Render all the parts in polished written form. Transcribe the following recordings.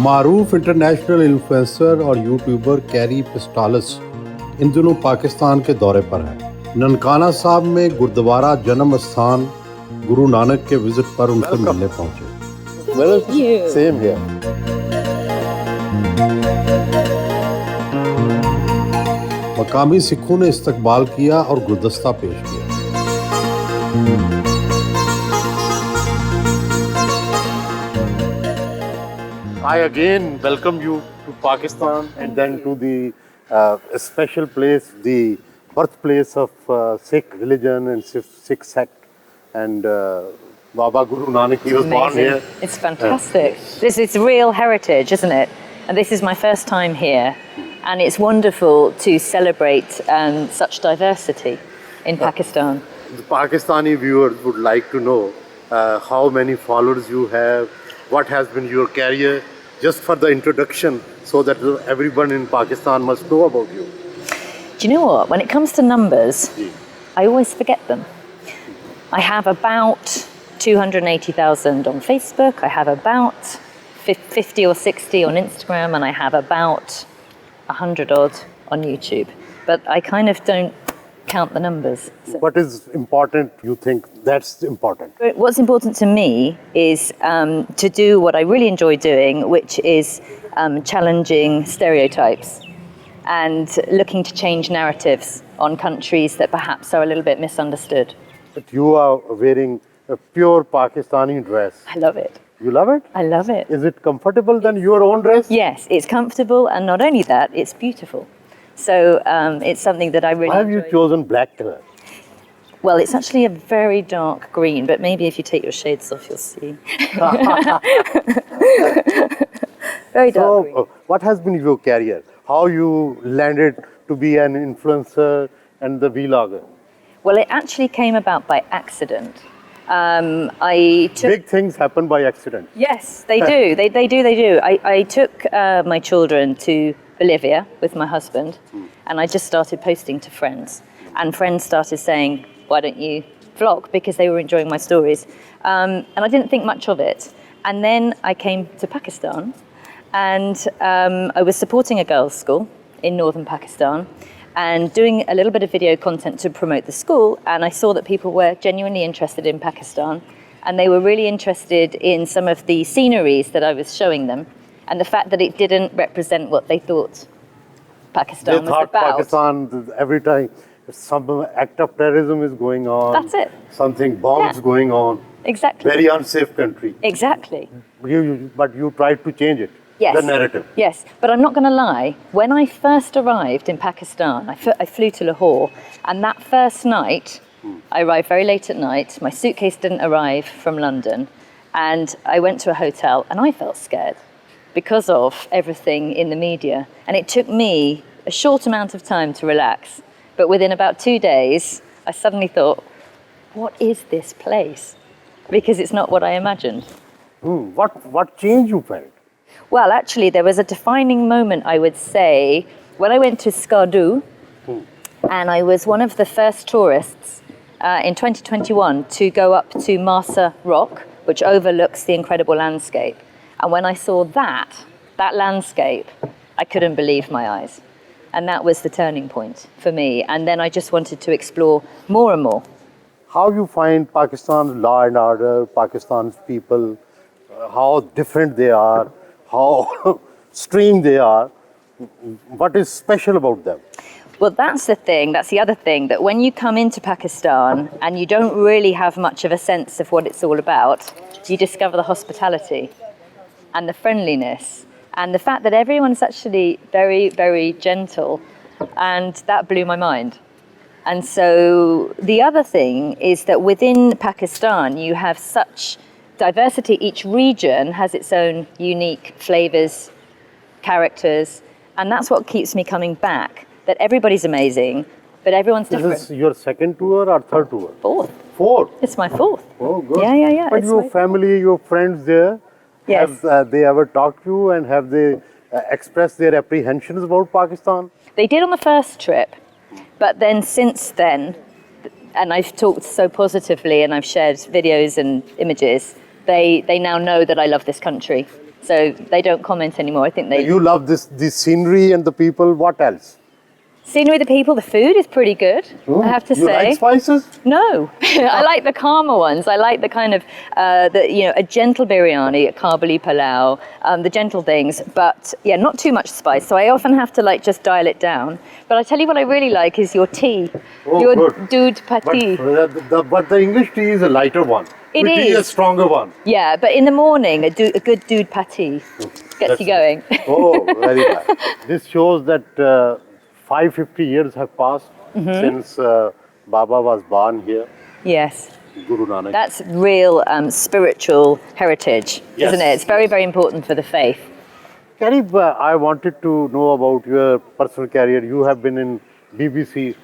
मारूफ international influencer और YouTuber carry पेस्टालिस इन दिनों पाकिस्तान के दौरे पर है। ननकाना साहब में गुरुद्वारा जन्म स्थान गुरु नानक के विजिट पर उनसे मिलने पहुंचे। Same here. मकामी सिखों ने इस्तकबाल किया और गुलदस्ता पेश किया। I again welcome you to Pakistan and then to the special place, the birthplace of Sikh religion and Sikh sect. And Baba Guru Nanak, he was born here. It's fantastic. This is real heritage, isn't it? And this is my first time here. And it's wonderful to celebrate such diversity in Pakistan. The Pakistani viewers would like to know how many followers you have, what has been your career, just for the introduction, so that everyone in Pakistan must know about you. Do you know what? When it comes to numbers, I always forget them. I have about 280,000 on Facebook, I have about 50 or 60 on Instagram, and I have about 100 odd on YouTube. But I kind of don't count the numbers. So. What is important, you think that's important? What's important to me is to do what I really enjoy doing, which is challenging stereotypes and looking to change narratives on countries that perhaps are a little bit misunderstood. But you are wearing a pure Pakistani dress. I love it. You love it? I love it. Is it comfortable than your own dress? Yes, it's comfortable, and not only that, it's beautiful. So it's something that I really Why have you chosen black color? Well, it's actually a very dark green, but maybe if you take your shades off, you'll see. Very dark green. What has been your career? How you landed to be an influencer and the vlogger? Well, it actually came about by accident. I took... Big things happen by accident. Yes, they do. They do. I took my children to Bolivia with my husband, and I just started posting to friends. And friends started saying, why don't you vlog? Because they were enjoying my stories. And I didn't think much of it. And then I came to Pakistan, and I was supporting a girls' school in northern Pakistan and doing a little bit of video content to promote the school. And I saw that people were genuinely interested in Pakistan, and they were really interested in some of the sceneries that I was showing them, and the fact that it didn't represent what they thought Pakistan was about. Pakistan, every time some act of terrorism is going on. That's it. Something bombs going on. Exactly. Very unsafe country. Exactly. But you tried to change it. Yes. The narrative. Yes, but I'm not going to lie. When I first arrived in Pakistan, I flew to Lahore, and that first night, I arrived very late at night. My suitcase didn't arrive from London, and I went to a hotel, and I felt scared because of everything in the media. And it took me a short amount of time to relax. But within about 2 days, I suddenly thought, what is this place? Because it's not what I imagined. What change you felt? Well, actually, there was a defining moment, I would say, when I went to Skardu, and I was one of the first tourists in 2021 to go up to Masa Rock, which overlooks the incredible landscape. And when I saw that landscape, I couldn't believe my eyes. And that was the turning point for me. And then I just wanted to explore more and more. How you find Pakistan's law and order, Pakistan's people, how different they are, how extreme they are? What is special about them? Well, that's the thing, that's the other thing, that when you come into Pakistan and you don't really have much of a sense of what it's all about, you discover the hospitality and the friendliness and the fact that everyone's actually very, very gentle, and that blew my mind. And so the other thing is that within Pakistan, you have such diversity. Each region has its own unique flavors, characters, and that's what keeps me coming back, that everybody's amazing, but everyone's different. Is this your second tour or third tour? Fourth. Fourth? It's my fourth. Oh, good. Yeah. But your family, your friends there, Yes. have they ever talked to you, and have they expressed their apprehensions about Pakistan? They did on the first trip, but then since then, and I've talked so positively and I've shared videos and images, they now know that I love this country. So they don't comment anymore. I think they... You love the scenery and the people. What else? Scenery, the people, the food is pretty good, I have to You say. like spices? No, I like the calmer ones. I like the kind of, a gentle biryani, a Kabuli palau, the gentle things, but yeah, not too much spice. So I often have to like just dial it down. But I tell you what I really like is your tea, your Good. doodh pati. But the English tea is a lighter one. It With tea, a is. stronger one. Yeah, but in the morning, a good doodh pati gets you going. Oh, very nice. This shows that 550 years have passed since Baba was born here, Yes. Guru Nanak. That's real spiritual heritage, Yes. isn't it? It's very, very important for the faith. Carrie, I wanted to know about your personal career. You have been in BBC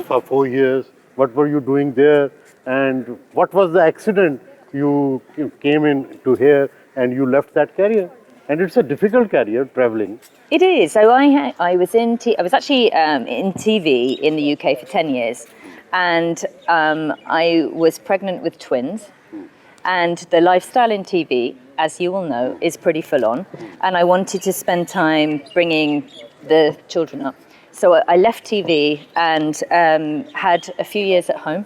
for 4 years. What were you doing there? And what was the accident you came in to here and you left that career? And it's a difficult career, traveling. It is. So I was actually in TV in the UK for 10 years, and I was pregnant with twins. And the lifestyle in TV, as you will know, is pretty full on. And I wanted to spend time bringing the children up. So I left TV and had a few years at home.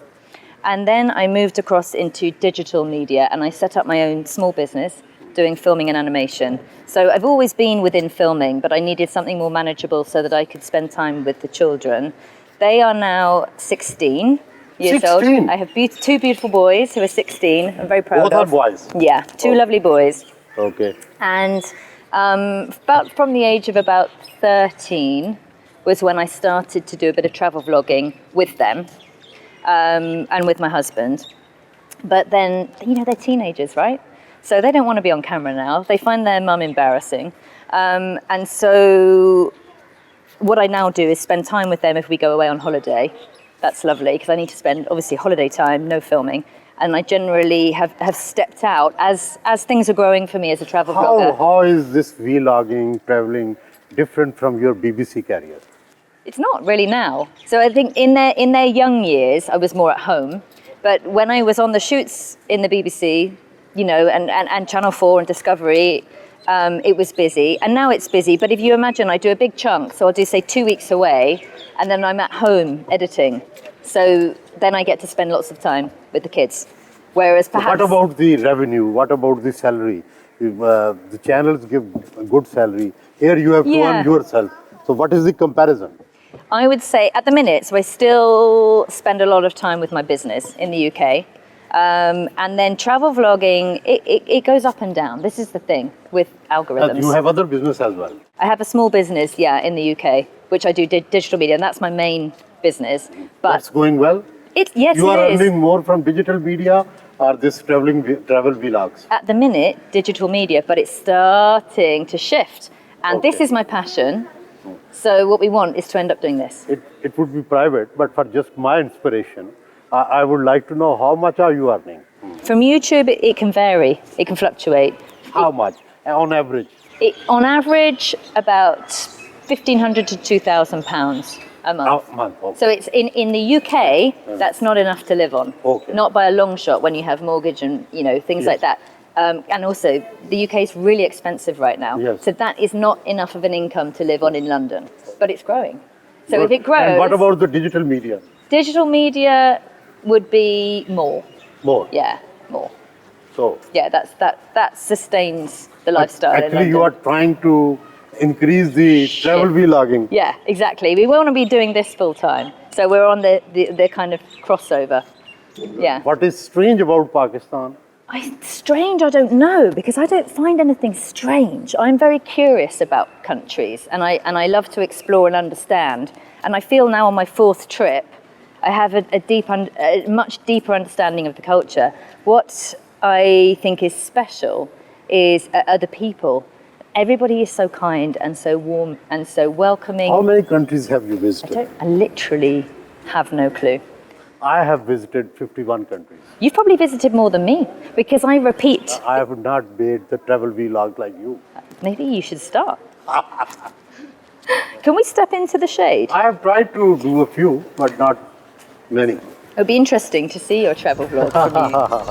And then I moved across into digital media, and I set up my own small business doing filming and animation. So I've always been within filming, but I needed something more manageable so that I could spend time with the children. They are now 16 years 16? old. I have two beautiful boys who are 16. I'm very proud Both of. are boys? Yeah, two lovely boys. Okay. And about from the age of about 13 was when I started to do a bit of travel vlogging with them and with my husband. But then, they're teenagers, right? So they don't want to be on camera now. They find their mum embarrassing. And so what I now do is spend time with them if we go away on holiday. That's lovely, because I need to spend, obviously, holiday time, no filming. And I generally have stepped out as things are growing for me as a travel blogger. How is this vlogging, traveling, different from your BBC career? It's not really now. So I think in their young years, I was more at home. But when I was on the shoots in the BBC, and Channel 4 and Discovery, it was busy. And now it's busy. But if you imagine, I do a big chunk. So I'll do, say, 2 weeks away. And then I'm at home editing. So then I get to spend lots of time with the kids. Whereas perhaps... What about the revenue? What about the salary? The channels give a good salary. Here you have to earn yourself. So what is the comparison? I would say at the minute, so I still spend a lot of time with my business in the UK. And then travel vlogging, it goes up and down. This is the thing with algorithms. You have other business as well. I have a small business, in the UK, which I do digital media, and that's my main business. But That's going well? yes, You are it is. earning more from digital media or this travel vlogs? At the minute, digital media, but it's starting to shift. And this is my passion. So what we want is to end up doing this. It would be private, but for just my inspiration, I would like to know how much are you earning? From YouTube, it can vary. It can fluctuate. How much on average? On average, about £1,500 to £2,000 a month. A month. Okay. So it's in the UK, that's not enough to live on. Okay. Not by a long shot when you have mortgage and things like that. And also, the UK is really expensive right now. Yes. So that is not enough of an income to live on in London. But it's growing. So Good. if it grows... And what about the digital media? Digital media would be more. More? Yeah, more. So... Yeah, that sustains the lifestyle in Actually, you London. are trying to increase the travel vlogging. Yeah, exactly. We want to be doing this full time. So we're on the kind of crossover. Yeah. What is strange about Pakistan? Strange, I don't know, because I don't find anything strange. I'm very curious about countries, and I love to explore and understand. And I feel now on my 4th trip, I have a much deeper understanding of the culture. What I think is special are the people. Everybody is so kind and so warm and so welcoming. How many countries have you visited? I literally have no clue. I have visited 51 countries. You've probably visited more than me, because I repeat. I have not made the travel vlog like you. Maybe you should start. Can we step into the shade? I have tried to do a few, but not many. It would be interesting to see your travel vlog from you.